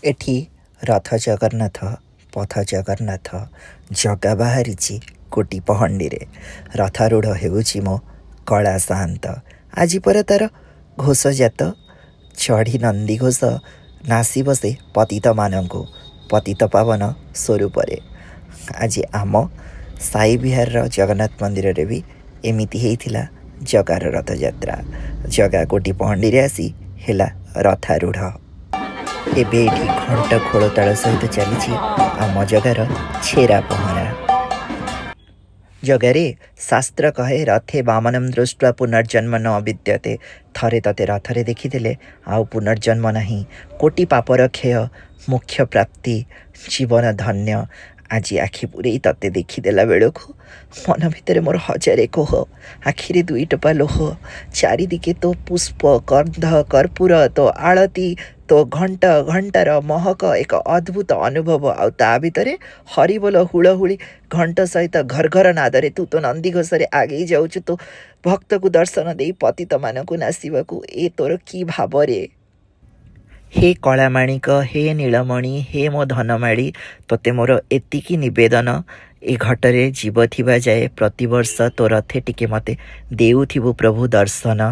एठी रथ जगन्नाथ पथ जगन्नाथ जगा बाहरी कोटी पहंडी रे रथारूढ़ हेउची मो कला साहंत आज पर तार घोषजात चढ़ी नंदी घोष नासी बसे पतित मानू पतित पावन स्वरूप आज आम साई विहार जगन्नाथ मंदिर रे भी एमिति हेइथिला जगार रथ यात्रा जगा कोटी पहंडी रे आसी हेला रथारूढ़ एबे एठी घंट खोलताल सहित चली आम जगार छेरा पहरा जगारे शास्त्र कहे रथे वामनम दृष्टा पुनर्जन्म न विद्यते थरे तते रथरे देखिदेले आउ पुनर्जन्म नहीं कोटी पापर क्षय मोक्ष प्राप्ति जीवन धन्य आज आखि पूरे तते देखिदेला बेलू मन भितर मोर हजारे कोह आखिरे दुई टोपा लोह चारिदिके तो पुष्प गंध कर्पूर तो आळती तो घंट घंटार महक एक अद्भुत अनुभव आउ ता भितरे हरिबोल हुलहुली घंट सहित घर घर नादरे तू तो नंदी घोषरे आगे जाऊछु तो भक्त को दर्शन दे पतित मानकु नासिबाकु ए तोर की भाव रे हे कलामाणिक हे नीलमणि हे मो धनमाड़ी तोते मोर एतिकी निवेदन ए घटरे जीव थिबा जाए प्रतिवर्ष तो रथे टिके मते देउथिबु प्रभु दर्शन।